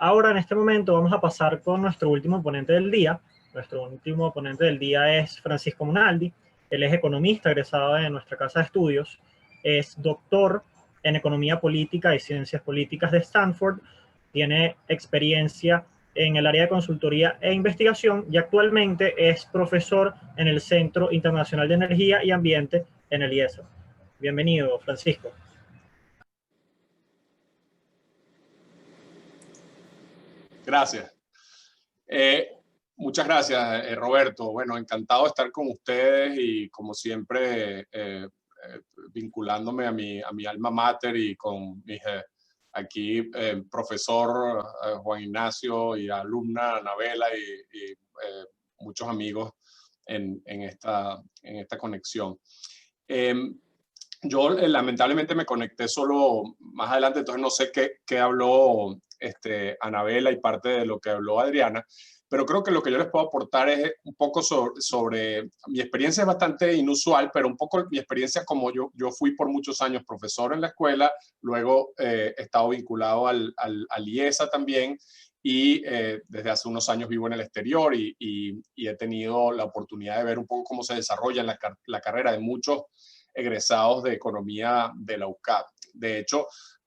Ahora, en este momento, vamos a pasar con nuestro último ponente del día. Nuestro último ponente del día es Francisco Monaldi. Él es economista egresado de nuestra casa de estudios. Es doctor en Economía Política y Ciencias Políticas de Stanford. Tiene experiencia en el área de consultoría e investigación y actualmente es profesor en el Centro Internacional de Energía y Ambiente en el IESA. Bienvenido, Francisco. Gracias. Muchas gracias, Roberto. Bueno, encantado de estar con ustedes y como siempre vinculándome a mi alma mater y con mis aquí profesor Juan Ignacio y alumna Anabela y muchos amigos en esta conexión. Yo lamentablemente me conecté solo más adelante, entonces no sé qué habló Anabela y parte de lo que habló Adriana, pero creo que lo que yo les puedo aportar es un poco sobre mi experiencia. Es bastante inusual, pero un poco mi experiencia como yo fui por muchos años profesor en la escuela, luego he estado vinculado al IESA también, y desde hace unos años vivo en el exterior y he tenido la oportunidad de ver un poco cómo se desarrolla la carrera de muchos egresados de economía de la UCAP. De hecho,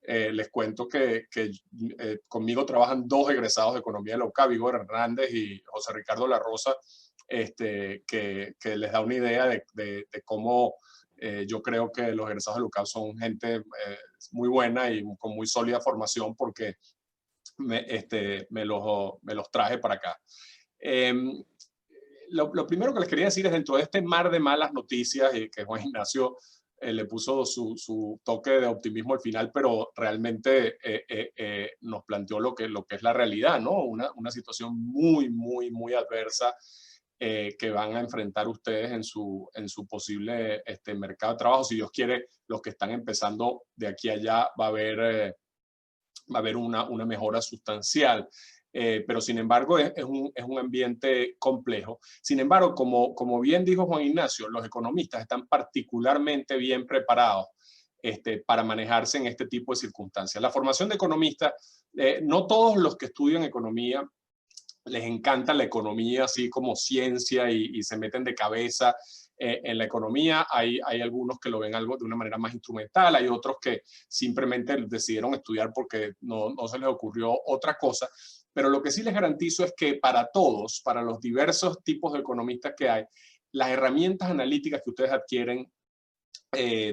les cuento que conmigo trabajan dos egresados de economía de la UCAP, Igor Hernández y José Ricardo La Rosa, que les da una idea de cómo yo creo que los egresados de la UCAP son gente muy buena y con muy sólida formación, porque me los traje para acá. Lo primero que les quería decir es, dentro de este mar de malas noticias, y que Juan Ignacio le puso su toque de optimismo al final, pero realmente nos planteó lo que es la realidad, ¿no? Una situación muy adversa que van a enfrentar ustedes en su posible mercado de trabajo. Si Dios quiere, los que están empezando de aquí a allá va a haber una mejora sustancial. Pero sin embargo es un ambiente complejo. Sin embargo, como bien dijo Juan Ignacio, los economistas están particularmente bien preparados para manejarse en este tipo de circunstancias. La formación de economista, no todos los que estudian economía les encanta la economía así como ciencia y se meten de cabeza en la economía. Hay algunos que lo ven algo de una manera más instrumental, hay otros que simplemente decidieron estudiar porque no se les ocurrió otra cosa. Pero lo que sí les garantizo es que para todos, para los diversos tipos de economistas que hay, las herramientas analíticas que ustedes adquieren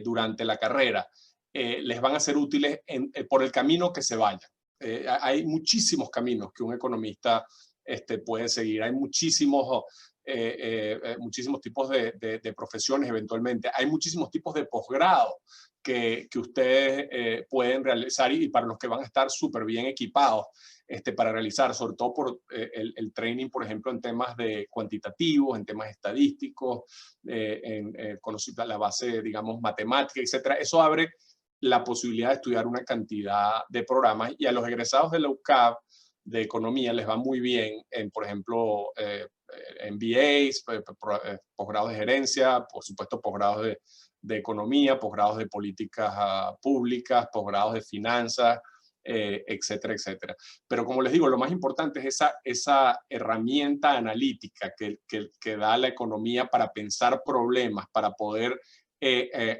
durante la carrera les van a ser útiles por el camino que se vayan. Hay muchísimos caminos que un economista puede seguir. Hay muchísimos tipos de profesiones eventualmente. Hay muchísimos tipos de posgrado que ustedes pueden realizar, y para los que van a estar súper bien equipados para realizar, sobre todo por el training, por ejemplo, en temas de cuantitativos, en temas estadísticos, conocer la base, digamos, matemática, etcétera. Eso abre la posibilidad de estudiar una cantidad de programas, y a los egresados de la UCAP de economía les va muy bien en, por ejemplo, MBAs, posgrados de gerencia, por supuesto posgrados de economía, posgrados de políticas públicas, posgrados de finanzas, etcétera, etcétera. Pero como les digo, lo más importante es esa herramienta analítica que da la economía para pensar problemas, para poder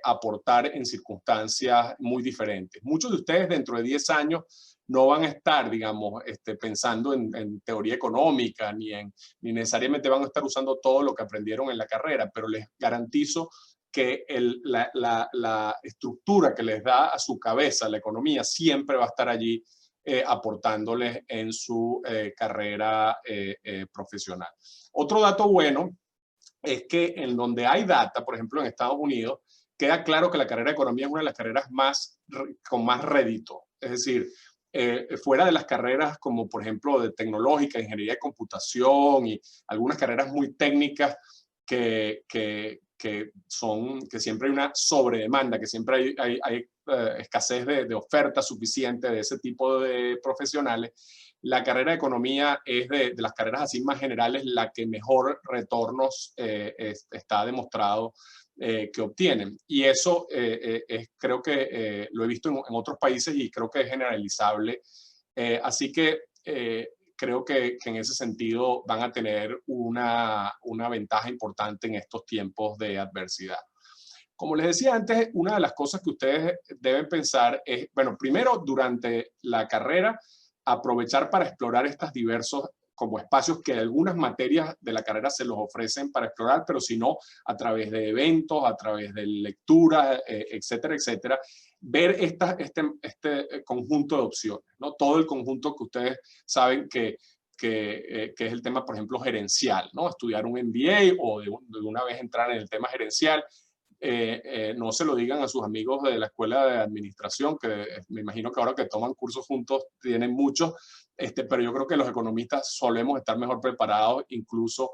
aportar en circunstancias muy diferentes. Muchos de ustedes dentro de 10 años no van a estar, digamos, pensando en teoría económica, ni necesariamente van a estar usando todo lo que aprendieron en la carrera, pero les garantizo que la estructura que les da a su cabeza la economía siempre va a estar allí aportándoles en su carrera profesional. Otro dato bueno es que en donde hay data, por ejemplo en Estados Unidos, queda claro que la carrera de economía es una de las carreras con más rédito. Es decir, fuera de las carreras como por ejemplo de tecnológica, ingeniería de computación y algunas carreras muy técnicas que siempre hay una sobredemanda, que siempre hay escasez de oferta suficiente de ese tipo de profesionales. La carrera de economía es de las carreras así más generales la que mejor retornos está demostrado que obtienen. Y eso creo que lo he visto en otros países y creo que es generalizable. Así que creo que en ese sentido van a tener una ventaja importante en estos tiempos de adversidad. Como les decía antes, una de las cosas que ustedes deben pensar es, bueno, primero, durante la carrera, aprovechar para explorar estos diversos como espacios que algunas materias de la carrera se los ofrecen para explorar, pero si no, a través de eventos, a través de lecturas, etcétera, etcétera, ver este conjunto de opciones, ¿no? Todo el conjunto que ustedes saben que es el tema, por ejemplo, gerencial, ¿no? Estudiar un MBA o de una vez entrar en el tema gerencial. No se lo digan a sus amigos de la escuela de administración, que me imagino que ahora que toman cursos juntos tienen muchos, pero yo creo que los economistas solemos estar mejor preparados, incluso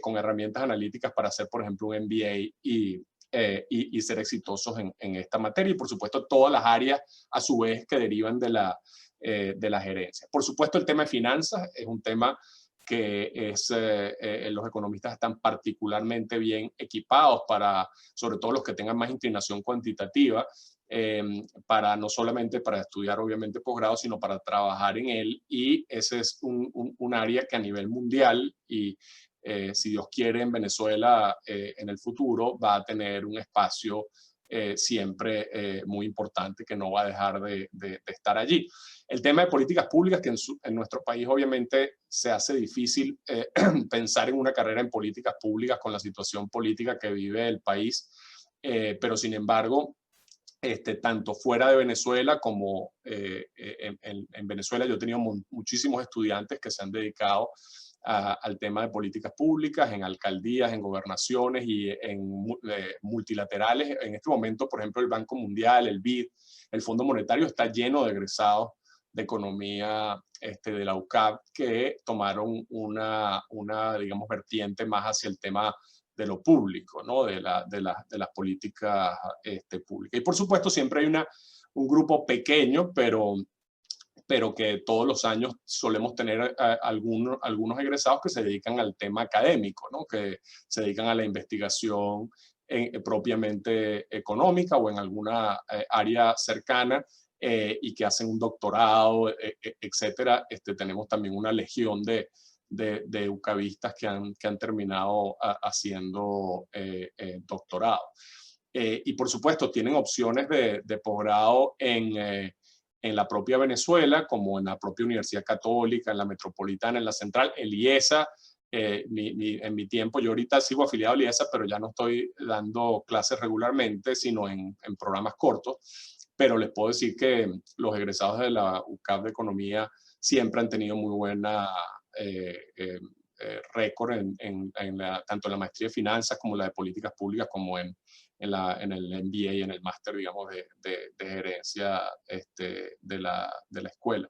con herramientas analíticas para hacer, por ejemplo, un MBA y ser exitosos en esta materia. Y, por supuesto, todas las áreas, a su vez, que derivan de la gerencia. Por supuesto, el tema de finanzas es un tema que los economistas están particularmente bien equipados para, sobre todo los que tengan más inclinación cuantitativa, para no solamente para estudiar obviamente posgrado, sino para trabajar en él, y ese es un área que a nivel mundial y si Dios quiere en Venezuela en el futuro va a tener un espacio siempre muy importante que no va a dejar de estar allí. El tema de políticas públicas, que en nuestro país obviamente se hace difícil pensar en una carrera en políticas públicas con la situación política que vive el país, pero sin embargo, tanto fuera de Venezuela como en Venezuela, yo he tenido muchísimos estudiantes que se han dedicado al tema de políticas públicas, en alcaldías, en gobernaciones y en multilaterales. En este momento, por ejemplo, el Banco Mundial, el BID, el Fondo Monetario está lleno de egresados de economía de la UCAP que tomaron una digamos, vertiente más hacia el tema de lo público, ¿no? de las políticas públicas. Y por supuesto siempre hay un grupo pequeño, pero que todos los años solemos tener algunos egresados que se dedican al tema académico, ¿no? Que se dedican a la investigación propiamente económica o en alguna área cercana y que hacen un doctorado, etcétera. Tenemos también una legión de ucavistas que han terminado haciendo doctorado. Y por supuesto tienen opciones de posgrado en la propia Venezuela, como en la propia Universidad Católica, en la Metropolitana, en la Central, el IESA. En mi tiempo, yo ahorita sigo afiliado al IESA, pero ya no estoy dando clases regularmente, sino en programas cortos. Pero les puedo decir que los egresados de la UCAP de Economía siempre han tenido muy buena récord tanto en la maestría de finanzas como la de políticas públicas, como en el MBA y en el máster, digamos, de gerencia de la escuela.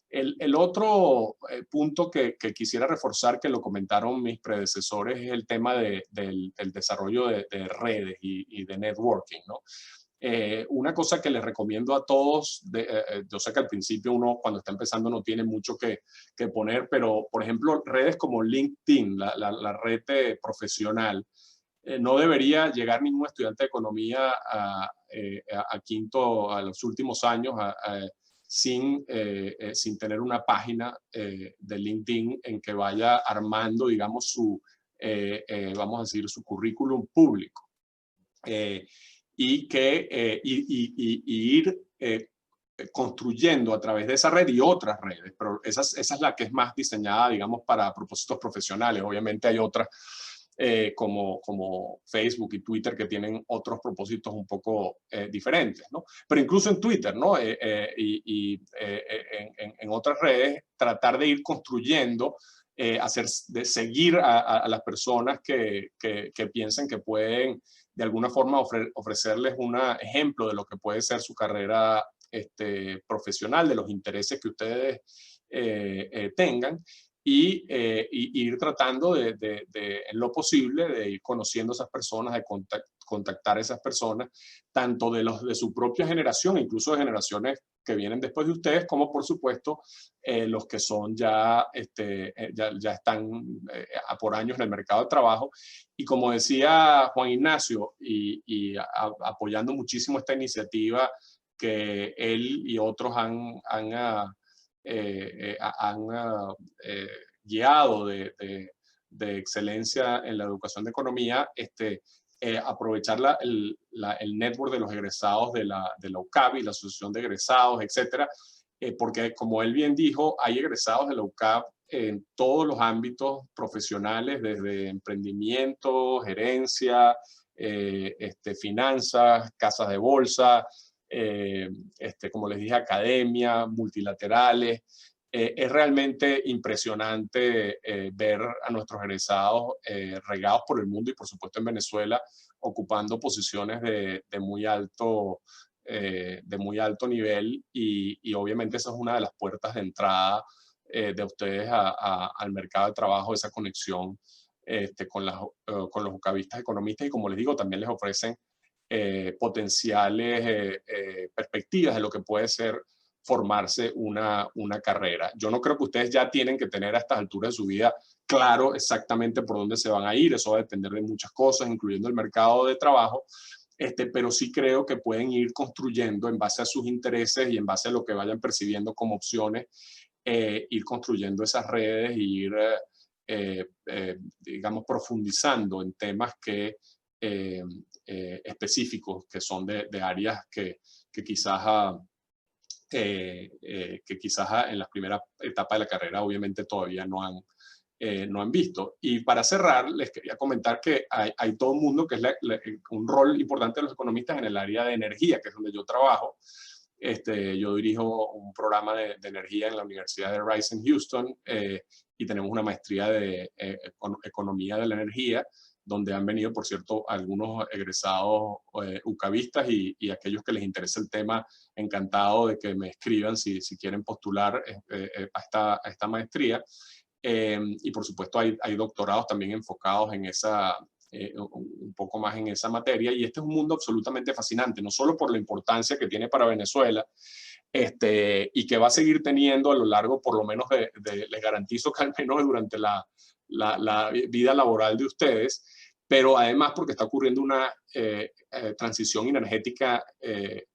El otro punto que quisiera reforzar, que lo comentaron mis predecesores, es el tema del desarrollo de redes y de networking, ¿no? Una cosa que les recomiendo a todos, yo sé que al principio uno cuando está empezando no tiene mucho que poner, pero por ejemplo redes como LinkedIn, la red profesional, no debería llegar ningún estudiante de economía a los últimos años sin tener una página de LinkedIn en que vaya armando, digamos, vamos a decir, su currículum público. Y ir construyendo a través de esa red y otras redes, pero esa es la que es más diseñada, digamos, para propósitos profesionales. Obviamente hay otras como Facebook y Twitter que tienen otros propósitos un poco diferentes, ¿no? Pero incluso en Twitter, ¿no? En otras redes, tratar de ir construyendo, seguir a las personas que piensen que pueden de alguna forma ofrecerles un ejemplo de lo que puede ser su carrera profesional, de los intereses que ustedes tengan, y ir tratando en lo posible de ir conociendo a esas personas, de contactar a esas personas, tanto de su propia generación, incluso de generaciones que vienen después de ustedes, como por supuesto los que son ya están por años en el mercado de trabajo. Y como decía Juan Ignacio, apoyando muchísimo esta iniciativa que él y otros han guiado de excelencia en la educación de economía, aprovechar el network de los egresados de la UCAP y la Asociación de Egresados, etcétera, porque como él bien dijo, hay egresados de la UCAP en todos los ámbitos profesionales, desde emprendimiento, gerencia, finanzas, casas de bolsa, como les dije, academia, multilaterales. Es realmente impresionante ver a nuestros egresados regados por el mundo y por supuesto en Venezuela ocupando posiciones de muy alto nivel y obviamente esa es una de las puertas de entrada de ustedes al mercado de trabajo, esa conexión con los ucavistas economistas y como les digo también les ofrecen potenciales perspectivas de lo que puede ser formarse una carrera. Yo no creo que ustedes ya tienen que tener a estas alturas de su vida claro exactamente por dónde se van a ir, eso va a depender de muchas cosas, incluyendo el mercado de trabajo, pero sí creo que pueden ir construyendo en base a sus intereses y en base a lo que vayan percibiendo como opciones, ir construyendo esas redes y ir, digamos, profundizando en temas que específicos que son de áreas que quizás en las primeras etapas de la carrera obviamente todavía no han visto. Y para cerrar, les quería comentar que hay todo un mundo que es un rol importante de los economistas en el área de energía, que es donde yo trabajo. Yo dirijo un programa de energía en la Universidad de Rice en Houston y tenemos una maestría de economía de la energía, donde han venido, por cierto, algunos egresados ucavistas y aquellos que les interesa el tema, encantado de que me escriban si quieren postular a esta maestría. Y por supuesto hay doctorados también enfocados en un poco más en esa materia. Y este es un mundo absolutamente fascinante, no solo por la importancia que tiene para Venezuela, y que va a seguir teniendo a lo largo, por lo menos, les garantizo que al menos durante la vida laboral de ustedes, pero además porque está ocurriendo una transición energética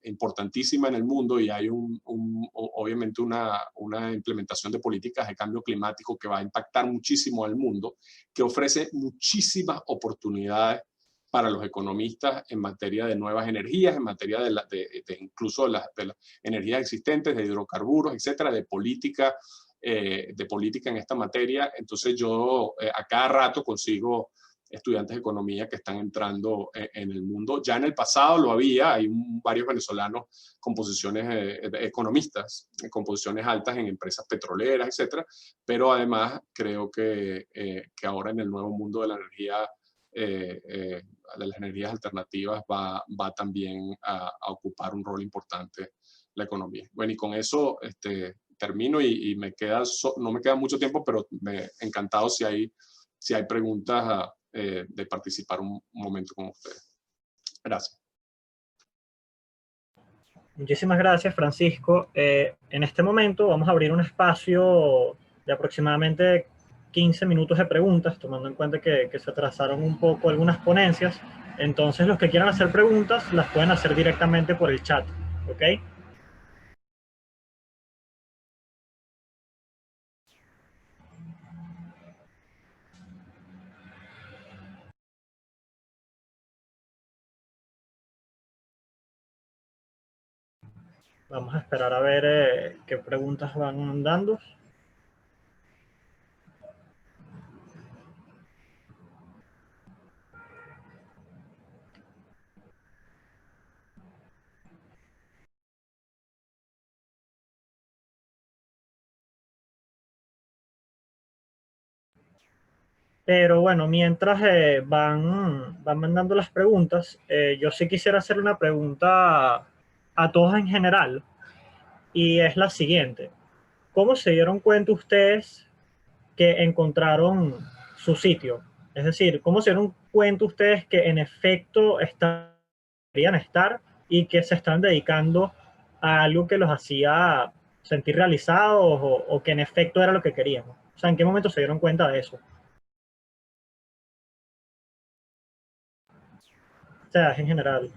importantísima en el mundo y hay obviamente una implementación de políticas de cambio climático que va a impactar muchísimo al mundo, que ofrece muchísimas oportunidades para los economistas en materia de nuevas energías, en materia incluso de las energías existentes, de hidrocarburos, etcétera, de política en esta materia. Entonces yo a cada rato consigo estudiantes de economía que están entrando en el mundo. Ya en el pasado lo había, hay varios venezolanos con posiciones economistas, con posiciones altas en empresas petroleras, etcétera, pero además creo que ahora en el nuevo mundo de la energía, de las energías alternativas, va también a ocupar un rol importante la economía. Bueno, y con eso termino y no me queda mucho tiempo, pero encantado si hay preguntas de participar un momento con ustedes. Gracias. Muchísimas gracias, Francisco. En este momento vamos a abrir un espacio de aproximadamente 15 minutos de preguntas, tomando en cuenta que se atrasaron un poco algunas ponencias. Entonces, los que quieran hacer preguntas las pueden hacer directamente por el chat, ¿ok? Vamos a esperar a ver qué preguntas van dando. Pero bueno, mientras van mandando las preguntas, yo sí quisiera hacer una pregunta a todos en general, y es la siguiente. ¿Cómo se dieron cuenta ustedes que encontraron su sitio? Es decir, ¿cómo se dieron cuenta ustedes que en efecto querían estar y que se están dedicando a algo que los hacía sentir realizados o que en efecto era lo que querían? O sea, ¿en qué momento se dieron cuenta de eso? O sea, en general.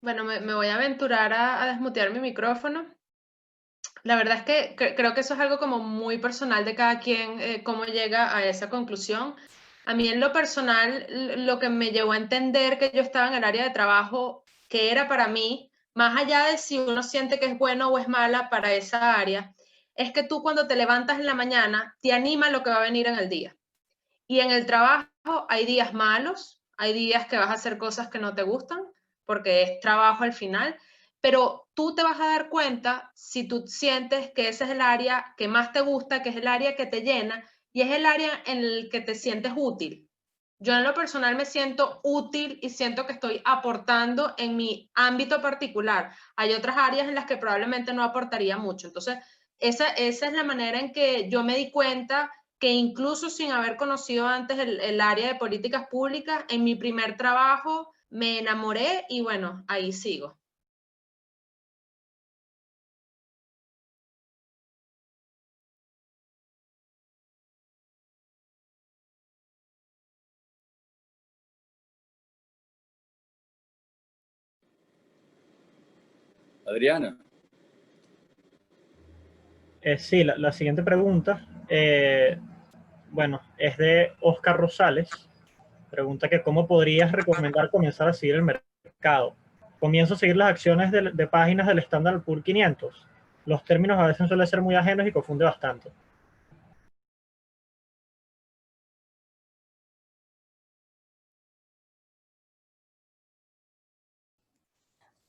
Bueno, me voy a aventurar a desmutear mi micrófono. La verdad es que creo que eso es algo como muy personal de cada quien, cómo llega a esa conclusión. A mí en lo personal, lo que me llevó a entender que yo estaba en el área de trabajo que era para mí, más allá de si uno siente que es bueno o es mala para esa área, es que tú cuando te levantas en la mañana te anima lo que va a venir en el día. Y en el trabajo hay días malos, hay días que vas a hacer cosas que no te gustan, porque es trabajo al final, pero tú te vas a dar cuenta si tú sientes que ese es el área que más te gusta, que es el área que te llena y es el área en el que te sientes útil. Yo en lo personal me siento útil y siento que estoy aportando en mi ámbito particular. Hay otras áreas en las que probablemente no aportaría mucho. Entonces, esa es la manera en que yo me di cuenta que incluso sin haber conocido antes el área de políticas públicas, en mi primer trabajo me enamoré y bueno, ahí sigo. Adriana. Sí, la siguiente pregunta, bueno, es de Oscar Rosales. Pregunta que cómo podrías recomendar comenzar a seguir el mercado. Comienzo a seguir las acciones de páginas del Standard Poor's 500. Los términos a veces suelen ser muy ajenos y confunde bastante.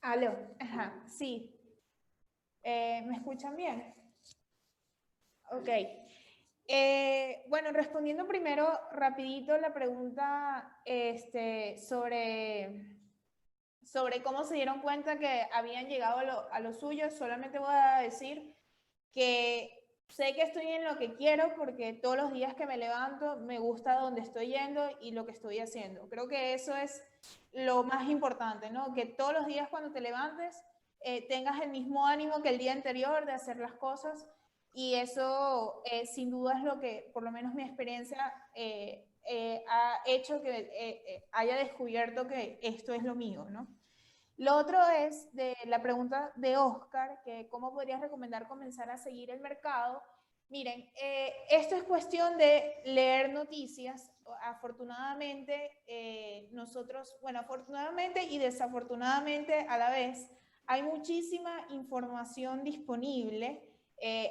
Aló, ajá, sí. ¿Me escuchan bien? Ok. Bueno, respondiendo primero rapidito la pregunta sobre cómo se dieron cuenta que habían llegado a lo suyo, solamente voy a decir que sé que estoy en lo que quiero porque todos los días que me levanto me gusta donde estoy yendo y lo que estoy haciendo. Creo que eso es lo más importante, ¿no? Que todos los días cuando te levantes tengas el mismo ánimo que el día anterior de hacer las cosas y eso sin duda es lo que, por lo menos mi experiencia, ha hecho que haya descubierto que esto es lo mío, ¿no? Lo otro es de la pregunta de Oscar, que cómo podrías recomendar comenzar a seguir el mercado. Miren, esto es cuestión de leer noticias. Afortunadamente, bueno, afortunadamente y desafortunadamente a la vez, hay muchísima información disponible.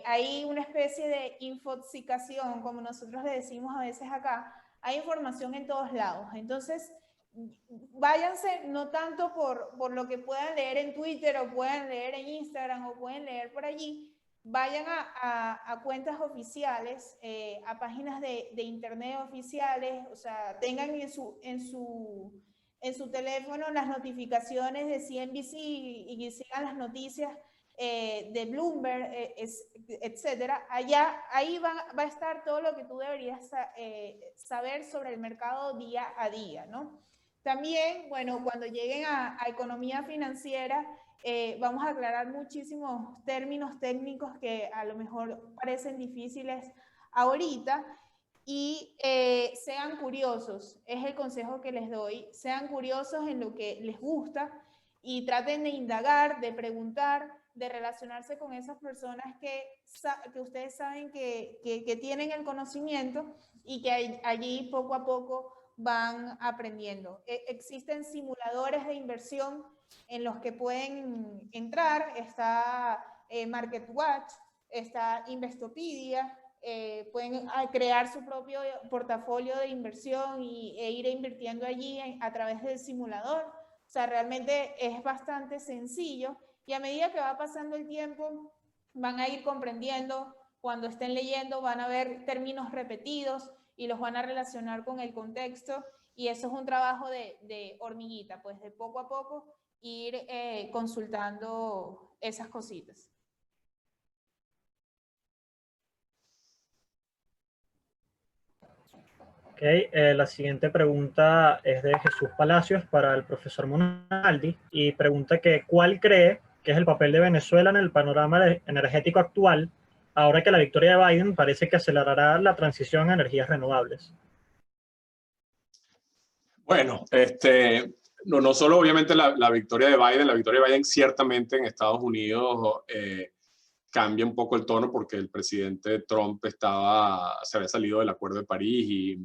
Hay una especie de infoxicación, como nosotros le decimos a veces acá. Hay información en todos lados. Entonces, váyanse no tanto por lo que puedan leer en Twitter o puedan leer en Instagram o pueden leer por allí, vayan a cuentas oficiales, a páginas de internet oficiales, o sea, tengan en su teléfono las notificaciones de CNBC y sigan las noticias de Bloomberg, etcétera. Ahí va a estar todo lo que tú deberías saber sobre el mercado día a día, ¿no? También, bueno, cuando lleguen a economía financiera, vamos a aclarar muchísimos términos técnicos que a lo mejor parecen difíciles ahorita y sean curiosos, es el consejo que les doy, sean curiosos en lo que les gusta y traten de indagar, de preguntar, de relacionarse con esas personas que ustedes saben que tienen el conocimiento y que allí poco a poco van aprendiendo. Existen simuladores de inversión en los que pueden entrar, está MarketWatch, está Investopedia, pueden crear su propio portafolio de inversión e ir invirtiendo allí a través del simulador. O sea, realmente es bastante sencillo y a medida que va pasando el tiempo van a ir comprendiendo, cuando estén leyendo van a ver términos repetidos y los van a relacionar con el contexto y eso es un trabajo de hormiguita, pues de poco a poco ir consultando esas cositas. Ok, la siguiente pregunta es de Jesús Palacios para el profesor Monaldi y pregunta que ¿cuál cree que es el papel de Venezuela en el panorama energético actual ahora que la victoria de Biden parece que acelerará la transición a energías renovables? Bueno, No solo obviamente la victoria de Biden, la victoria de Biden ciertamente en Estados Unidos cambia un poco el tono porque el presidente Trump se había salido del Acuerdo de París y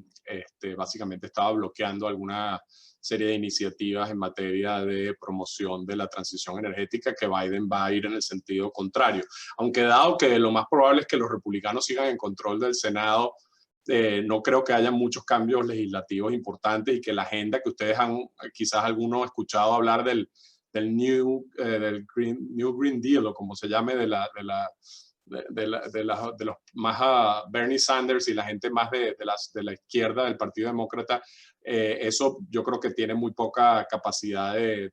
básicamente estaba bloqueando alguna serie de iniciativas en materia de promoción de la transición energética, que Biden va a ir en el sentido contrario. Aunque dado que lo más probable es que los republicanos sigan en control del Senado, no creo que haya muchos cambios legislativos importantes y que la agenda que ustedes han, quizás algunos escuchado hablar del New Green Deal, o como se llame, de los más Bernie Sanders y la gente más de la izquierda del Partido Demócrata, eso yo creo que tiene muy poca capacidad de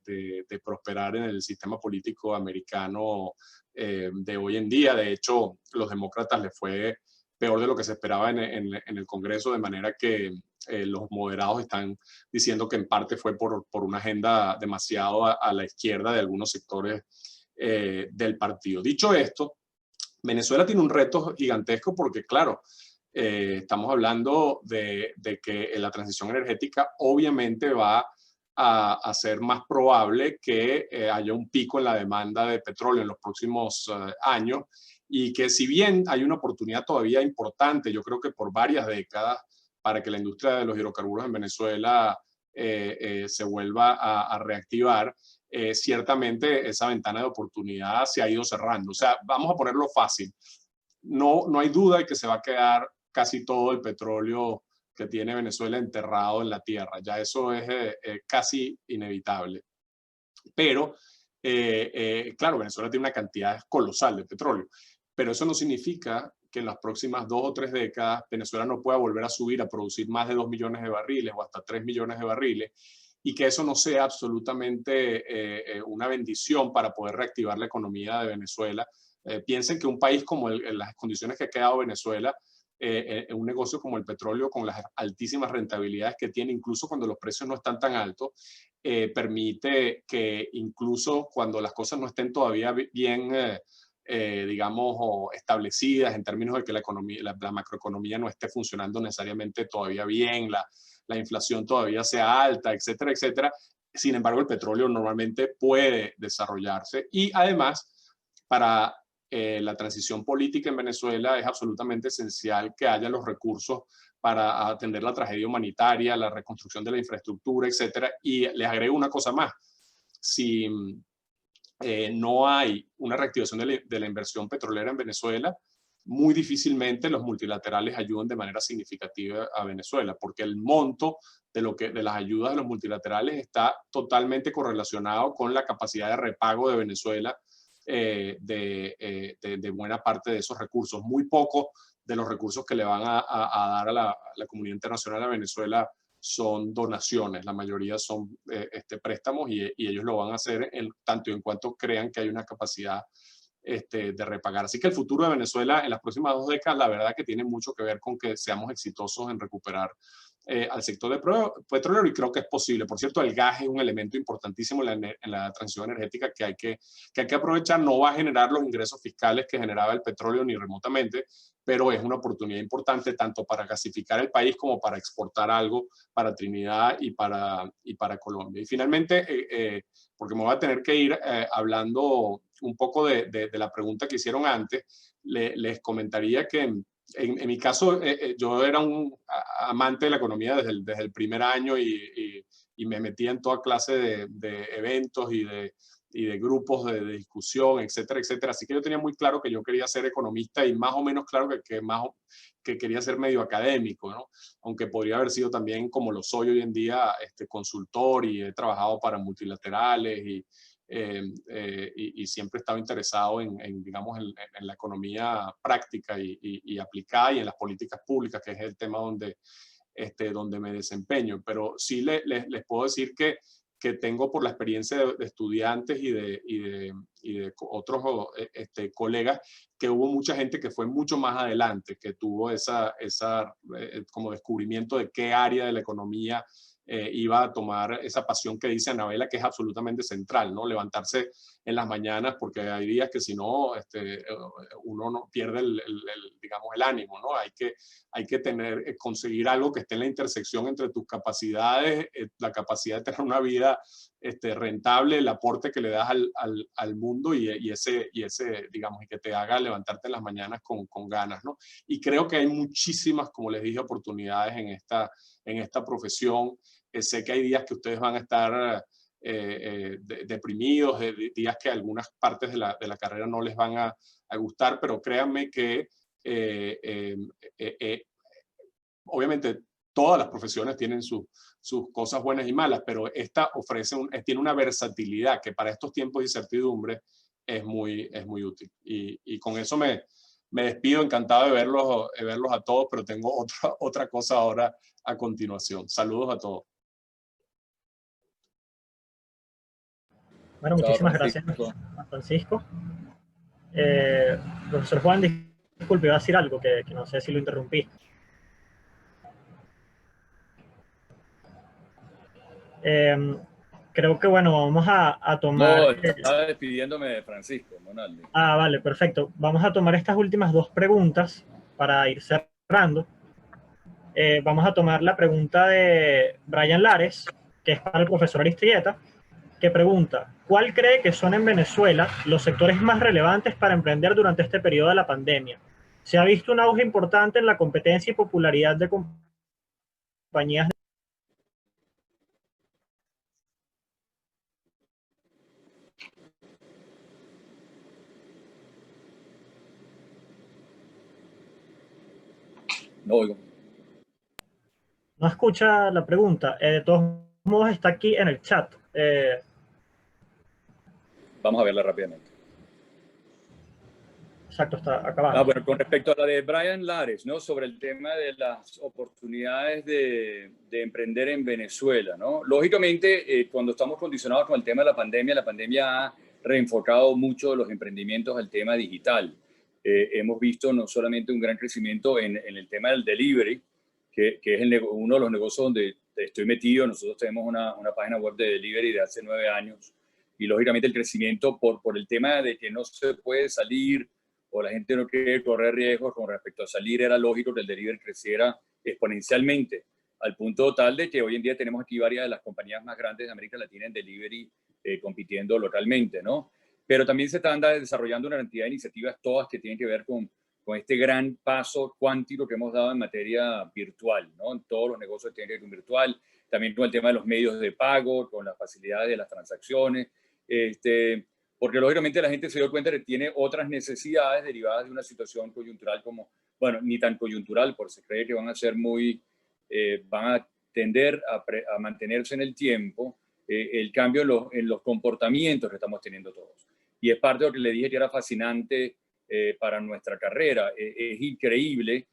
prosperar en el sistema político americano de hoy en día. De hecho, los demócratas les fue peor de lo que se esperaba en el Congreso, de manera que los moderados están diciendo que en parte fue por una agenda demasiado a la izquierda de algunos sectores del partido. Dicho esto, Venezuela tiene un reto gigantesco porque, claro, estamos hablando de que la transición energética obviamente va a ser más probable que haya un pico en la demanda de petróleo en los próximos años, y que si bien hay una oportunidad todavía importante, yo creo que por varias décadas, para que la industria de los hidrocarburos en Venezuela se vuelva a reactivar, ciertamente esa ventana de oportunidad se ha ido cerrando. O sea, vamos a ponerlo fácil. No hay duda de que se va a quedar casi todo el petróleo que tiene Venezuela enterrado en la tierra. Ya eso es casi inevitable. Pero, claro, Venezuela tiene una cantidad colosal de petróleo. Pero eso no significa que en las próximas 2 o 3 décadas Venezuela no pueda volver a subir a producir más de 2 millones de barriles o hasta 3 millones de barriles, y que eso no sea absolutamente una bendición para poder reactivar la economía de Venezuela. Piensen que un país como en las condiciones que ha quedado Venezuela, un negocio como el petróleo, con las altísimas rentabilidades que tiene, incluso cuando los precios no están tan altos, permite que incluso cuando las cosas no estén todavía bien digamos, establecidas en términos de que la macroeconomía no esté funcionando necesariamente todavía bien, la inflación todavía sea alta, etcétera, etcétera. Sin embargo, el petróleo normalmente puede desarrollarse, y además, para la transición política en Venezuela es absolutamente esencial que haya los recursos para atender la tragedia humanitaria, la reconstrucción de la infraestructura, etcétera. Y les agrego una cosa más. Si no hay una reactivación de la inversión petrolera en Venezuela, muy difícilmente los multilaterales ayuden de manera significativa a Venezuela, porque el monto de las ayudas de los multilaterales está totalmente correlacionado con la capacidad de repago de Venezuela de buena parte de esos recursos. Muy poco de los recursos que le van a dar a la comunidad internacional a Venezuela son donaciones, la mayoría son préstamos, y ellos lo van a hacer tanto en cuanto crean que hay una capacidad de repagar. Así que el futuro de Venezuela en las próximas 2 décadas, la verdad que tiene mucho que ver con que seamos exitosos en recuperar al sector de petróleo, y creo que es posible. Por cierto, el gas es un elemento importantísimo en la transición energética que hay que aprovechar. No va a generar los ingresos fiscales que generaba el petróleo ni remotamente, pero es una oportunidad importante tanto para gasificar el país como para exportar algo para Trinidad y para Colombia. Y finalmente, porque me voy a tener que ir hablando un poco de la pregunta que hicieron antes, les comentaría que en mi caso, yo era un amante de la economía desde el primer año, y me metía en toda clase de eventos y de grupos de discusión, etcétera, etcétera. Así que yo tenía muy claro que yo quería ser economista, y más o menos claro que quería ser medio académico, ¿no? Aunque podría haber sido también, como lo soy hoy en día, consultor, y he trabajado para multilaterales, y siempre he estado interesado digamos, en la economía práctica y aplicada, y en las políticas públicas, que es el tema donde me desempeño. Pero sí les puedo decir que tengo, por la experiencia de estudiantes y de otros colegas, que hubo mucha gente que fue mucho más adelante, que tuvo esa como descubrimiento de qué área de la economía iba a tomar esa pasión que dice Anabela, que es absolutamente central, ¿no? Levantarse en las mañanas, porque hay días que si no, uno no pierde digamos, el ánimo, ¿no? Hay que conseguir algo que esté en la intersección entre tus capacidades, la capacidad de tener una vida rentable, el aporte que le das al mundo y ese, digamos, y que te haga levantarte en las mañanas con ganas, ¿no? Y creo que hay muchísimas, como les dije, oportunidades en esta profesión. Sé que hay días que ustedes van a estar deprimidos, días que algunas partes de la carrera no les van a gustar, pero créanme que obviamente todas las profesiones tienen sus cosas buenas y malas, pero esta tiene una versatilidad que para estos tiempos de incertidumbre es muy útil. Y con eso me despido, encantado de verlos a todos, pero tengo otra cosa ahora a continuación. Saludos a todos. Bueno, muchísimas gracias, Francisco. Profesor Juan, disculpe, iba a decir algo que no sé si lo interrumpí. Creo que, bueno, vamos a tomar... No, estaba despidiéndome de Francisco Monaldi. Ah, vale, perfecto. Vamos a tomar estas últimas dos preguntas para ir cerrando. Vamos a tomar la pregunta de Brian Lares, que es para el profesor Aristeguieta, que pregunta: ¿cuál cree que son en Venezuela los sectores más relevantes para emprender durante este periodo de la pandemia? Se ha visto un auge importante en la competencia y popularidad de compañías. No oigo. No escucha la pregunta. De todos modos está aquí en el chat. Vamos a verla rápidamente. Exacto, está acabando. Bueno, con respecto a la de Brian Lares, ¿no? Sobre el tema de las oportunidades de emprender en Venezuela, ¿no? Lógicamente, cuando estamos condicionados con el tema de la pandemia ha reenfocado mucho los emprendimientos al tema digital. Hemos visto no solamente un gran crecimiento en el tema del delivery, que es uno de los negocios donde estoy metido. Nosotros tenemos una página web de delivery de hace 9 años y lógicamente el crecimiento por el tema de que no se puede salir o la gente no quiere correr riesgos con respecto a salir, era lógico que el delivery creciera exponencialmente, al punto tal de que hoy en día tenemos aquí varias de las compañías más grandes de América Latina en delivery compitiendo localmente, ¿no? Pero también se están desarrollando una cantidad de iniciativas, todas que tienen que ver con este gran paso cuántico que hemos dado en materia virtual, ¿no? En todos los negocios tienen que ver con virtual, también con el tema de los medios de pago, con las facilidades de las transacciones, porque lógicamente la gente se dio cuenta que tiene otras necesidades derivadas de una situación coyuntural como, bueno, ni tan coyuntural, porque se cree que van a ser van a tender a mantenerse en el tiempo, el cambio en los comportamientos que estamos teniendo todos. Y es parte de lo que le dije que era fascinante para nuestra carrera. Es increíble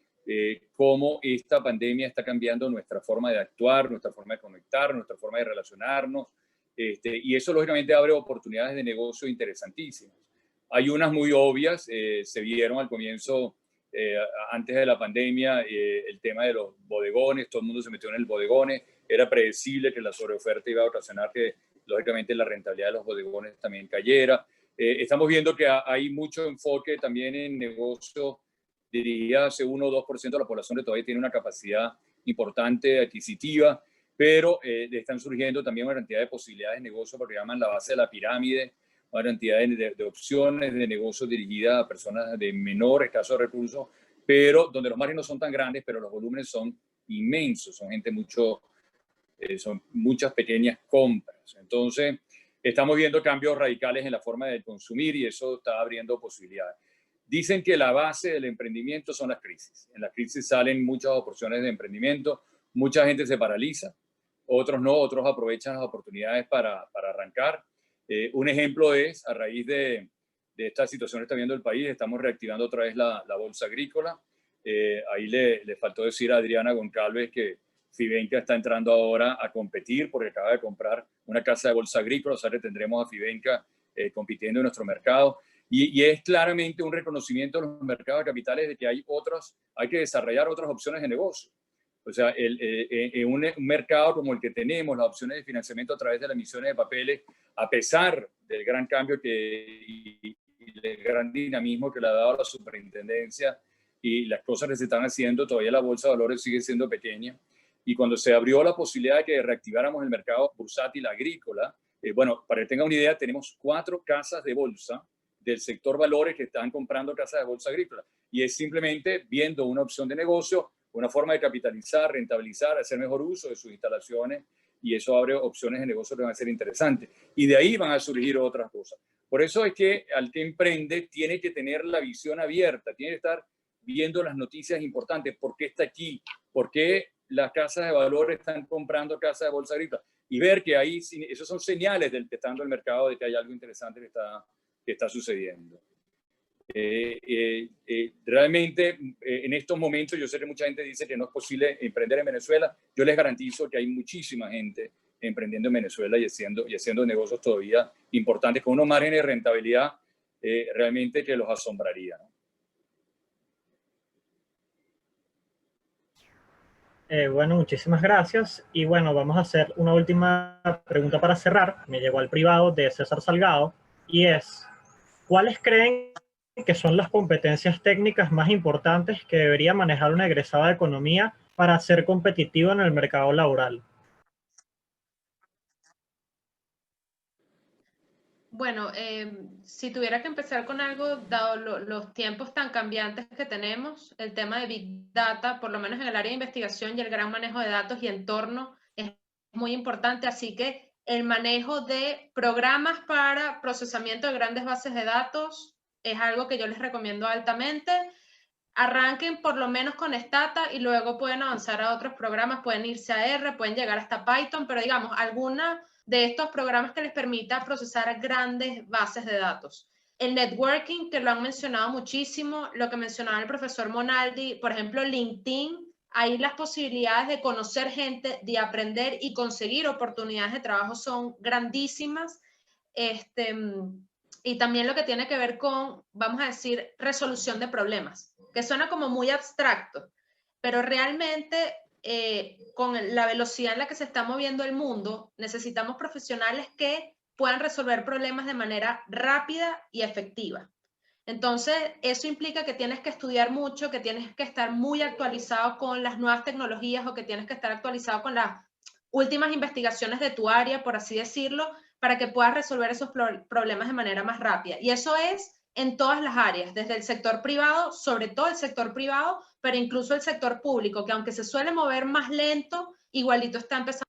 cómo esta pandemia está cambiando nuestra forma de actuar, nuestra forma de conectar, nuestra forma de relacionarnos. Y eso lógicamente abre oportunidades de negocio interesantísimas. Hay unas muy obvias, se vieron al comienzo, antes de la pandemia, el tema de los bodegones, todo el mundo se metió en el bodegones, era predecible que la sobreoferta iba a ocasionar que lógicamente la rentabilidad de los bodegones también cayera. Estamos viendo que hay mucho enfoque también en negocio dirigido hacia 1 o 2% de la población que todavía tiene una capacidad importante adquisitiva, pero están surgiendo también una cantidad de posibilidades de negocio, porque llaman la base de la pirámide, una cantidad de opciones de negocio dirigidas a personas de menor escaso de recursos, pero donde los márgenes no son tan grandes, pero los volúmenes son inmensos, son muchas pequeñas compras. Entonces, estamos viendo cambios radicales en la forma de consumir y eso está abriendo posibilidades. Dicen que la base del emprendimiento son las crisis. En las crisis salen muchas oportunidades de emprendimiento, mucha gente se paraliza, otros no, otros aprovechan las oportunidades para arrancar. Un ejemplo es, a raíz de esta situación que está viendo el país, estamos reactivando otra vez la bolsa agrícola. Ahí le faltó decir a Adriana Goncalves que Fivenca está entrando ahora a competir porque acaba de comprar una casa de bolsa agrícola, o sea que tendremos a Fivenca compitiendo en nuestro mercado. Y es claramente un reconocimiento de los mercados de capitales de que hay que desarrollar otras opciones de negocio. O sea, en un mercado como el que tenemos, las opciones de financiamiento a través de las emisiones de papeles, a pesar del gran cambio y el gran dinamismo que le ha dado la superintendencia y las cosas que se están haciendo, todavía la bolsa de valores sigue siendo pequeña. Y cuando se abrió la posibilidad de que reactiváramos el mercado bursátil agrícola, bueno, para que tengan una idea, tenemos 4 casas de bolsa del sector valores que están comprando casas de bolsa agrícola. Y es simplemente viendo una opción de negocio, una forma de capitalizar, rentabilizar, hacer mejor uso de sus instalaciones, y eso abre opciones de negocio que van a ser interesantes. Y de ahí van a surgir otras cosas. Por eso es que al que emprende tiene que tener la visión abierta, tiene que estar viendo las noticias importantes, por qué está aquí, por qué las casas de valores están comprando casas de bolsa agrícola, y ver que ahí, esos son señales del que está dando el mercado, de que hay algo interesante que está sucediendo. Realmente en estos momentos yo sé que mucha gente dice que no es posible emprender en Venezuela. Yo les garantizo que hay muchísima gente emprendiendo en Venezuela y haciendo negocios todavía importantes con unos márgenes de rentabilidad realmente que los asombraría, ¿no? Bueno, muchísimas gracias. Y bueno, vamos a hacer una última pregunta para cerrar. Me llegó al privado de César Salgado y es, ¿cuáles creen que son las competencias técnicas más importantes que debería manejar una egresada de economía para ser competitivo en el mercado laboral? Bueno, si tuviera que empezar con algo, dado los tiempos tan cambiantes que tenemos, el tema de Big Data, por lo menos en el área de investigación y el gran manejo de datos y entorno, es muy importante. Así que el manejo de programas para procesamiento de grandes bases de datos es algo que yo les recomiendo altamente. Arranquen por lo menos con Stata y luego pueden avanzar a otros programas, pueden irse a R, pueden llegar hasta Python, pero digamos, alguna de estos programas que les permita procesar grandes bases de datos. El networking, que lo han mencionado muchísimo, lo que mencionaba el profesor Monaldi, por ejemplo, LinkedIn, ahí las posibilidades de conocer gente, de aprender y conseguir oportunidades de trabajo son grandísimas. Y también lo que tiene que ver con, vamos a decir, resolución de problemas, que suena como muy abstracto, pero realmente con la velocidad en la que se está moviendo el mundo, necesitamos profesionales que puedan resolver problemas de manera rápida y efectiva. Entonces, eso implica que tienes que estudiar mucho, que tienes que estar muy actualizado con las nuevas tecnologías o que tienes que estar actualizado con las últimas investigaciones de tu área, por así decirlo, para que puedas resolver esos problemas de manera más rápida. Y eso es en todas las áreas, desde el sector privado, sobre todo el sector privado, pero incluso el sector público, que aunque se suele mover más lento, igualito está empezando.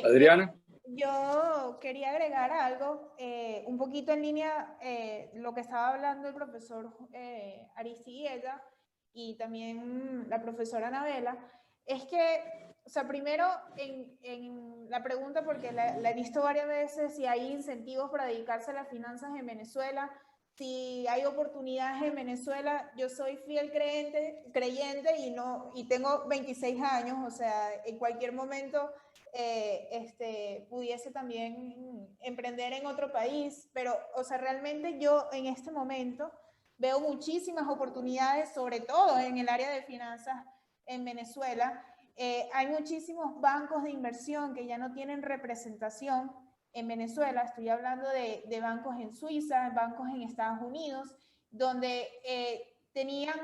Adriana. Yo quería agregar algo, un poquito en línea lo que estaba hablando el profesor Aristigueta y también la profesora Anabela, es que, o sea, primero en la pregunta, porque la he visto varias veces, si hay incentivos para dedicarse a las finanzas en Venezuela, si hay oportunidades en Venezuela. Yo soy fiel creyente y tengo 26 años, o sea, en cualquier momento pudiese también emprender en otro país, pero, o sea, realmente yo en este momento veo muchísimas oportunidades, sobre todo en el área de finanzas en Venezuela. Hay muchísimos bancos de inversión que ya no tienen representación en Venezuela. Estoy hablando de bancos en Suiza, bancos en Estados Unidos, donde tenían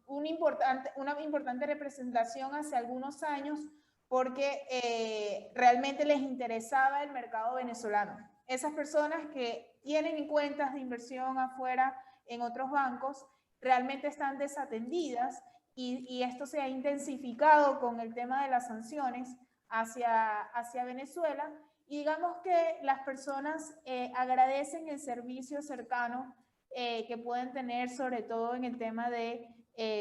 una importante representación hace algunos años, porque realmente les interesaba el mercado venezolano. Esas personas que tienen cuentas de inversión afuera en otros bancos realmente están desatendidas, y esto se ha intensificado con el tema de las sanciones hacia Venezuela, y digamos que las personas agradecen el servicio cercano que pueden tener, sobre todo en el tema de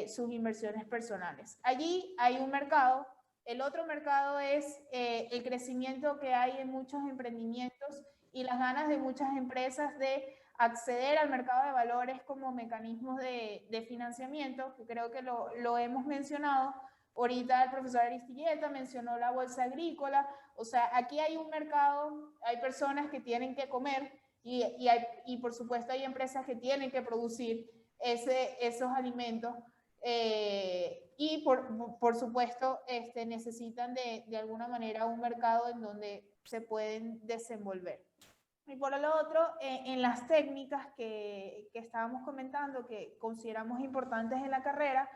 sus inversiones personales. Allí hay un mercado. El otro mercado es el crecimiento que hay en muchos emprendimientos y las ganas de muchas empresas de acceder al mercado de valores como mecanismos de financiamiento, que creo que lo hemos mencionado, Ahorita el profesor Aristilleta mencionó la bolsa agrícola. O sea, aquí hay un mercado, hay personas que tienen que comer y por supuesto hay empresas que tienen que producir esos alimentos. Y por supuesto necesitan de alguna manera un mercado en donde se pueden desenvolver. Y por lo otro, en las técnicas que estábamos comentando, que consideramos importantes en la carrera,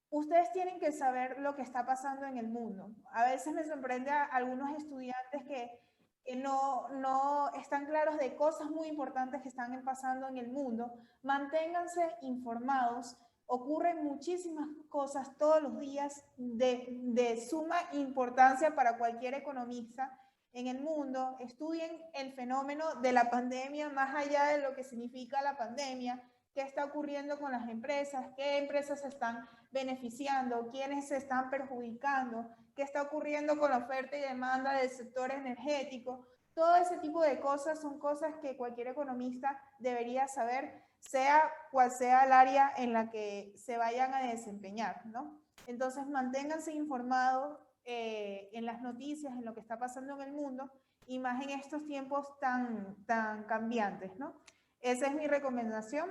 ustedes tienen que saber lo que está pasando en el mundo. A veces me sorprende a algunos estudiantes que no están claros de cosas muy importantes que están pasando en el mundo. Manténganse informados. Ocurren muchísimas cosas todos los días de suma importancia para cualquier economista en el mundo. Estudien el fenómeno de la pandemia más allá de lo que significa la pandemia, qué está ocurriendo con las empresas, qué empresas se están beneficiando, quiénes se están perjudicando, qué está ocurriendo con la oferta y demanda del sector energético. Todo ese tipo de cosas son cosas que cualquier economista debería saber, sea cual sea el área en la que se vayan a desempeñar, ¿no? Entonces, manténganse informados en las noticias, en lo que está pasando en el mundo, y más en estos tiempos tan cambiantes, ¿no? Esa es mi recomendación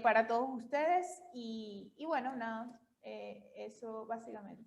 para todos ustedes y bueno, nada, eso básicamente.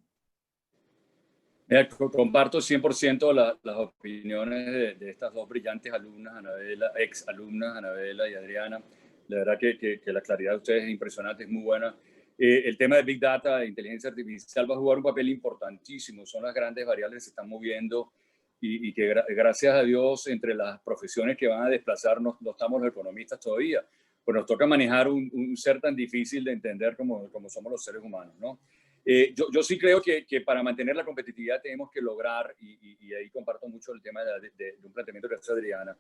Mira, comparto 100% las opiniones de estas dos brillantes alumnas, Anabela, ex alumnas, Anabela y Adriana. La verdad que la claridad de ustedes es impresionante, es muy buena. El tema de Big Data, inteligencia artificial, va a jugar un papel importantísimo. Son las grandes variables que se están moviendo y que gracias a Dios entre las profesiones que van a desplazarnos no estamos los economistas todavía. Pues nos toca manejar un ser tan difícil de entender como somos los seres humanos, ¿no? Yo sí creo que para mantener la competitividad tenemos que lograr, y ahí comparto mucho el tema de un planteamiento que hace Adriana,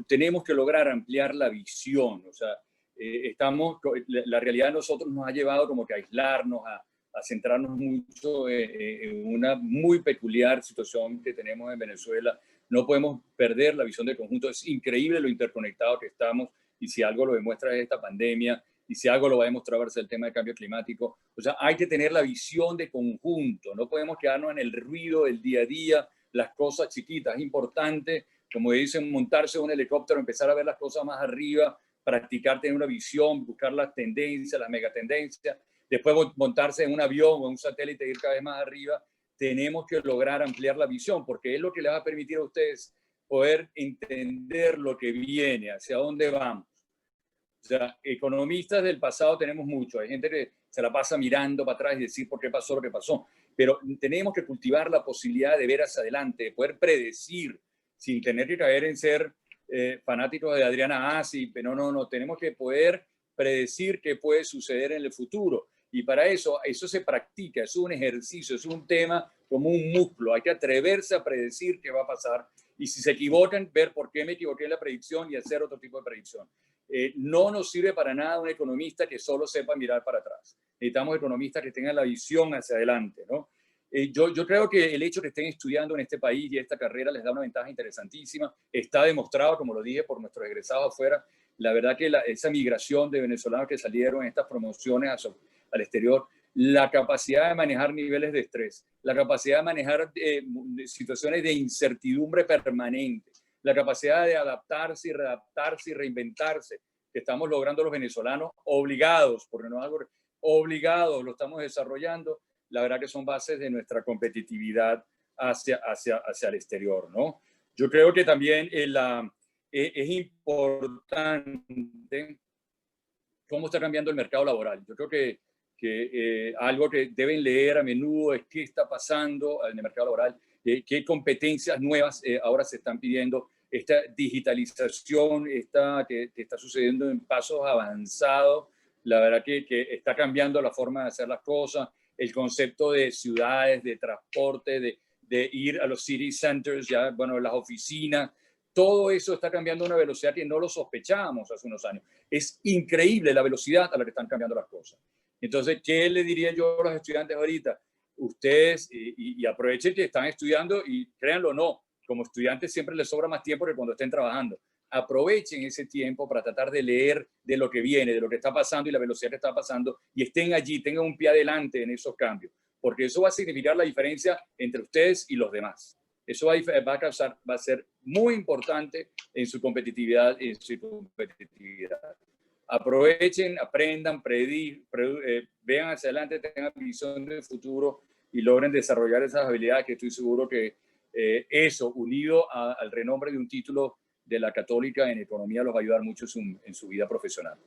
tenemos que lograr ampliar la visión. O sea, la realidad de nosotros nos ha llevado como que a aislarnos, a centrarnos mucho en una muy peculiar situación que tenemos en Venezuela. No podemos perder la visión del conjunto. Es increíble lo interconectado que estamos, y si algo lo demuestra es esta pandemia, y si algo lo va a demostrar va a ser el tema del cambio climático. O sea, hay que tener la visión de conjunto, no podemos quedarnos en el ruido del día a día, las cosas chiquitas. Es importante, como dicen, montarse en un helicóptero, empezar a ver las cosas más arriba, practicar, tener una visión, buscar las tendencias, las megatendencias, después montarse en un avión o en un satélite e ir cada vez más arriba. Tenemos que lograr ampliar la visión, porque es lo que les va a permitir a ustedes poder entender lo que viene, hacia dónde vamos. O sea, economistas del pasado tenemos mucho. Hay gente que se la pasa mirando para atrás y decir por qué pasó lo que pasó. Pero tenemos que cultivar la posibilidad de ver hacia adelante, de poder predecir, sin tener que caer en ser fanáticos de Adriana Asi. Pero no, tenemos que poder predecir qué puede suceder en el futuro. Y para eso se practica, es un ejercicio, es un tema como un músculo. Hay que atreverse a predecir qué va a pasar. Y si se equivocan, ver por qué me equivoqué en la predicción y hacer otro tipo de predicción. No nos sirve para nada un economista que solo sepa mirar para atrás. Necesitamos economistas que tengan la visión hacia adelante, ¿no? Yo creo que el hecho de que estén estudiando en este país y esta carrera les da una ventaja interesantísima. Está demostrado, como lo dije, por nuestros egresados afuera. La verdad que esa migración de venezolanos que salieron en estas promociones al exterior, la capacidad de manejar niveles de estrés, la capacidad de manejar situaciones de incertidumbre permanente, la capacidad de adaptarse y readaptarse y reinventarse, que estamos logrando los venezolanos obligados, porque no es algo obligados, lo estamos desarrollando. La verdad que son bases de nuestra competitividad hacia el exterior, ¿no? Yo creo que también es importante cómo está cambiando el mercado laboral. Yo creo que algo que deben leer a menudo es qué está pasando en el mercado laboral, qué competencias nuevas ahora se están pidiendo, esta digitalización que está sucediendo en pasos avanzados. La verdad que está cambiando la forma de hacer las cosas, el concepto de ciudades, de transporte, de ir a los city centers, ya, bueno, las oficinas. Todo eso está cambiando a una velocidad que no lo sospechábamos hace unos años. Es increíble la velocidad a la que están cambiando las cosas. Entonces, ¿qué le diría yo a los estudiantes ahorita? Ustedes, y aprovechen que están estudiando, y créanlo o no, como estudiantes siempre les sobra más tiempo que cuando estén trabajando. aprovechen ese tiempo para tratar de leer de lo que viene, de lo que está pasando y la velocidad que está pasando, y estén allí, tengan un pie adelante en esos cambios, porque eso va a significar la diferencia entre ustedes y los demás. Eso va a ser muy importante en su competitividad. Aprovechen, aprendan, vean hacia adelante, tengan visión del futuro y logren desarrollar esas habilidades que estoy seguro que eso, unido al renombre de un título de la Católica en economía, los va a ayudar mucho en su vida profesional.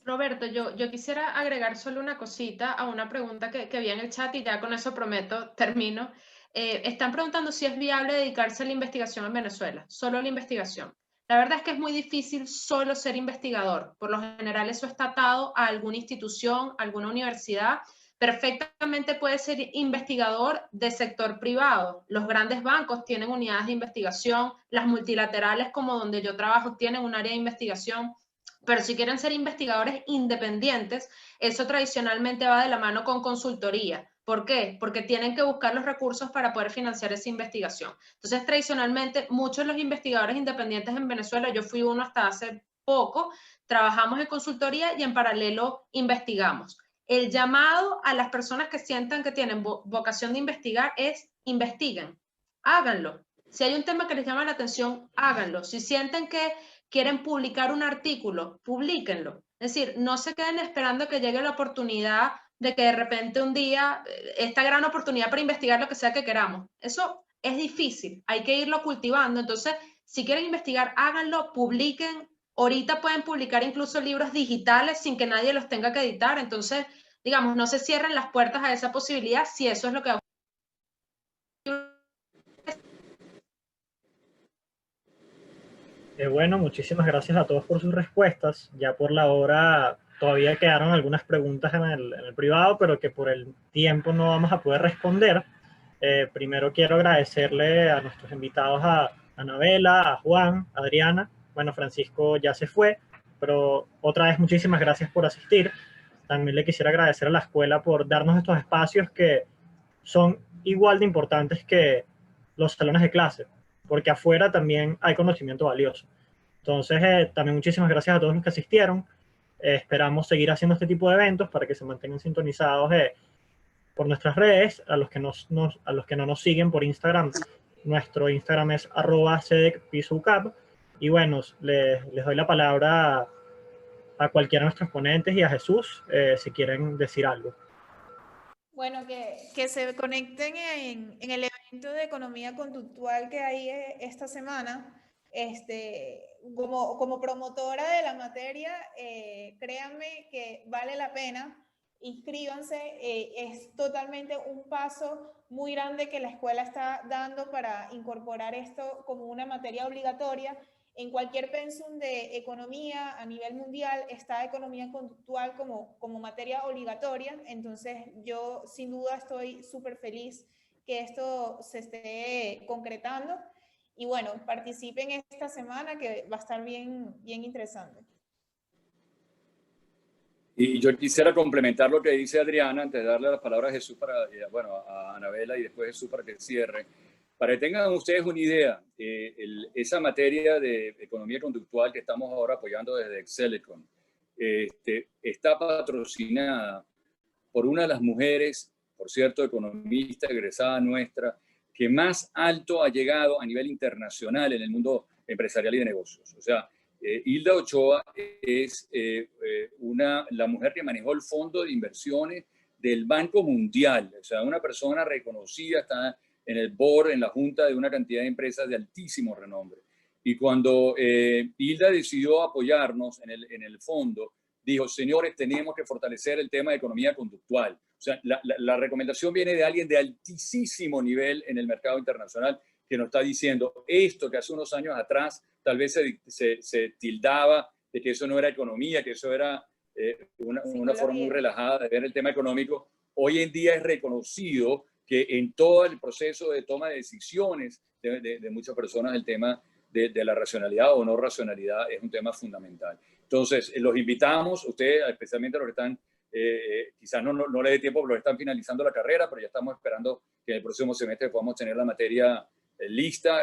Roberto, yo quisiera agregar solo una cosita a una pregunta que vi en el chat y ya con eso prometo, termino. Están preguntando si es viable dedicarse a la investigación en Venezuela, solo a la investigación. La verdad es que es muy difícil solo ser investigador. Por lo general eso está atado a alguna institución, alguna universidad. Perfectamente puede ser investigador de sector privado. Los grandes bancos tienen unidades de investigación, las multilaterales como donde yo trabajo tienen un área de investigación. Pero si quieren ser investigadores independientes, eso tradicionalmente va de la mano con consultoría. ¿Por qué? Porque tienen que buscar los recursos para poder financiar esa investigación. Entonces, tradicionalmente, muchos de los investigadores independientes en Venezuela, yo fui uno hasta hace poco, trabajamos en consultoría y en paralelo investigamos. El llamado a las personas que sientan que tienen vocación de investigar es investiguen, háganlo. Si hay un tema que les llama la atención, háganlo. Si sienten que quieren publicar un artículo, publíquenlo. Es decir, no se queden esperando que llegue la oportunidad de que de repente un día, esta gran oportunidad para investigar lo que sea que queramos. Eso es difícil, hay que irlo cultivando. Entonces, si quieren investigar, háganlo, publiquen. Ahorita pueden publicar incluso libros digitales sin que nadie los tenga que editar. Entonces, digamos, no se cierren las puertas a esa posibilidad si eso es lo que Bueno, muchísimas gracias a todos por sus respuestas. Ya por la hora todavía quedaron algunas preguntas en el privado, pero que por el tiempo no vamos a poder responder. Primero quiero agradecerle a nuestros invitados, a Anabela, a Juan, a Adriana. Bueno, Francisco ya se fue, pero otra vez muchísimas gracias por asistir. También le quisiera agradecer a la escuela por darnos estos espacios que son igual de importantes que los salones de clase, porque afuera también hay conocimiento valioso. Entonces, también muchísimas gracias a todos los que asistieron. Esperamos seguir haciendo este tipo de eventos para que se mantengan sintonizados por nuestras redes. A los que no nos siguen por Instagram, nuestro Instagram es @cedecpisucap. Y bueno, les doy la palabra a cualquiera de nuestros ponentes y a Jesús, si quieren decir algo. Bueno, que se conecten en el evento de economía conductual que hay esta semana. Como promotora de la materia, créanme que vale la pena. Inscríbanse, es totalmente un paso muy grande que la escuela está dando para incorporar esto como una materia obligatoria. En cualquier pensum de economía a nivel mundial está economía conductual como materia obligatoria. Entonces yo sin duda estoy súper feliz que esto se esté concretando. Y bueno, participen esta semana que va a estar bien interesante. Y yo quisiera complementar lo que dice Adriana antes de darle las palabras a Jesús a Anabela y después Jesús para que cierre. Para que tengan ustedes una idea, esa materia de economía conductual que estamos ahora apoyando desde Excelecon, está patrocinada por una de las mujeres, por cierto, economista egresada nuestra, que más alto ha llegado a nivel internacional en el mundo empresarial y de negocios. O sea, Hilda Ochoa es la mujer que manejó el fondo de inversiones del Banco Mundial. O sea, una persona reconocida, está en el board, en la junta de una cantidad de empresas de altísimo renombre. Y cuando Hilda decidió apoyarnos en el fondo, dijo, señores, tenemos que fortalecer el tema de economía conductual. O sea, la recomendación viene de alguien de altísimo nivel en el mercado internacional que nos está diciendo esto que hace unos años atrás tal vez se tildaba de que eso no era economía, que eso era una forma muy relajada de ver el tema económico. Hoy en día es reconocido que en todo el proceso de toma de decisiones de muchas personas el tema de la racionalidad o no racionalidad es un tema fundamental. Entonces, los invitamos, ustedes, especialmente los que están, quizás no les dé tiempo, pero están finalizando la carrera, pero ya estamos esperando que en el próximo semestre podamos tener la materia lista.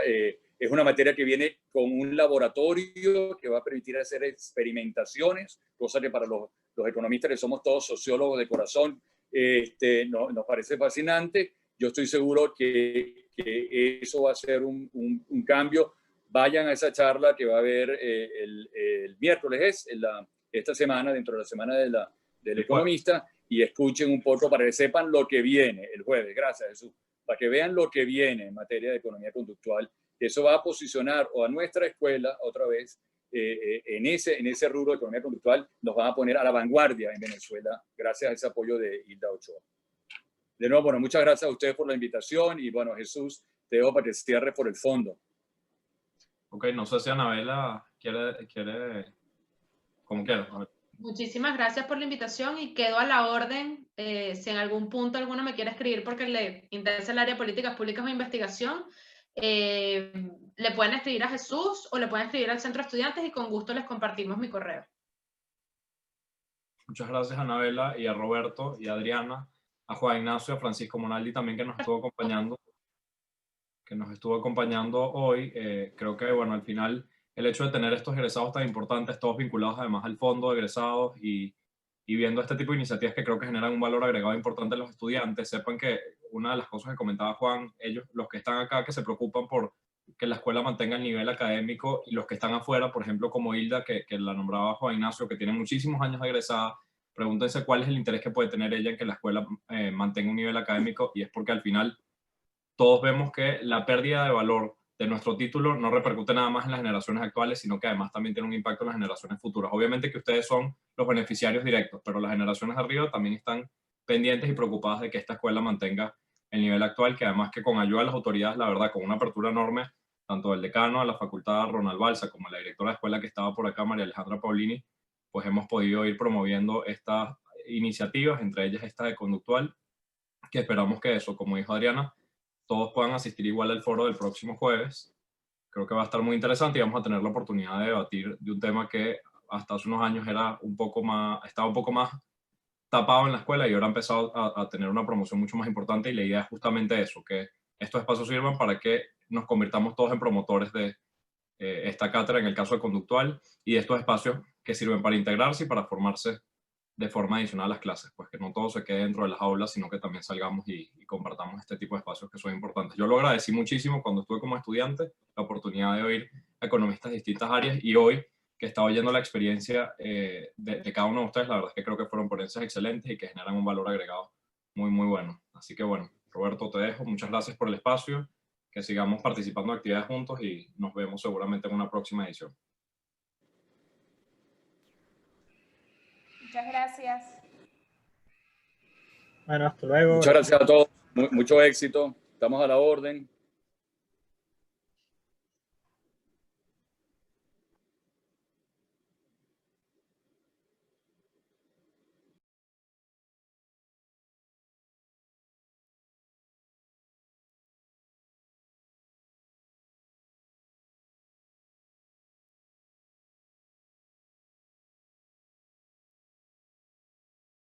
Es una materia que viene con un laboratorio que va a permitir hacer experimentaciones, cosa que para los economistas que somos todos sociólogos de corazón, nos parece fascinante. Yo estoy seguro que eso va a ser un cambio. Vayan a esa charla que va a haber el miércoles, esta semana, dentro de la semana del economista, y escuchen un poco para que sepan lo que viene el jueves. Gracias, Jesús. Para que vean lo que viene en materia de economía conductual. Eso va a posicionar o a nuestra escuela, otra vez, en ese rubro de economía conductual, nos van a poner a la vanguardia en Venezuela, gracias a ese apoyo de Hilda Ochoa. De nuevo, bueno, muchas gracias a ustedes por la invitación y bueno, Jesús, te dejo para que cierre por el fondo. Ok, no sé si Anabela quiere como quiera. Muchísimas gracias por la invitación y quedo a la orden. Si en algún punto alguno me quiere escribir porque le interesa el área de políticas públicas o investigación, le pueden escribir a Jesús o le pueden escribir al Centro de Estudiantes y con gusto les compartimos mi correo. Muchas gracias a Anabela y a Roberto y a Adriana, a Juan Ignacio, a Francisco Monaldi también que nos estuvo acompañando hoy. Creo que, bueno, al final el hecho de tener estos egresados tan importantes, todos vinculados además al fondo de egresados y viendo este tipo de iniciativas que creo que generan un valor agregado importante a los estudiantes, sepan que una de las cosas que comentaba Juan, ellos, los que están acá, que se preocupan por que la escuela mantenga el nivel académico, y los que están afuera, por ejemplo, como Hilda, que la nombraba Juan Ignacio, que tiene muchísimos años de egresada, pregúntense cuál es el interés que puede tener ella en que la escuela mantenga un nivel académico, y es porque al final todos vemos que la pérdida de valor de nuestro título no repercute nada más en las generaciones actuales, sino que además también tiene un impacto en las generaciones futuras. Obviamente que ustedes son los beneficiarios directos, pero las generaciones de arriba también están pendientes y preocupadas de que esta escuela mantenga el nivel actual, que además que con ayuda de las autoridades, la verdad, con una apertura enorme, tanto del decano de la facultad Ronald Balsa como la directora de escuela que estaba por acá, María Alejandra Paulini, pues hemos podido ir promoviendo estas iniciativas, entre ellas esta de conductual, que esperamos que eso, como dijo Adriana, todos puedan asistir igual al foro del próximo jueves. Creo que va a estar muy interesante y vamos a tener la oportunidad de debatir de un tema que hasta hace unos años estaba un poco más tapado en la escuela y ahora ha empezado a tener una promoción mucho más importante, y la idea es justamente eso, que estos espacios sirvan para que nos convirtamos todos en promotores de esta cátedra en el caso de conductual, y de estos espacios que sirven para integrarse y para formarse de forma adicional a las clases, pues que no todo se quede dentro de las aulas, sino que también salgamos y compartamos este tipo de espacios que son importantes. Yo lo agradecí muchísimo cuando estuve como estudiante, la oportunidad de oír a economistas de distintas áreas, y hoy que estaba oyendo la experiencia de cada uno de ustedes, la verdad es que creo que fueron ponencias excelentes y que generan un valor agregado muy, muy bueno. Así que bueno, Roberto, te dejo. Muchas gracias por el espacio, que sigamos participando en actividades juntos y nos vemos seguramente en una próxima edición. Muchas gracias. Bueno, hasta luego. Muchas gracias a todos. Mucho éxito. Estamos a la orden.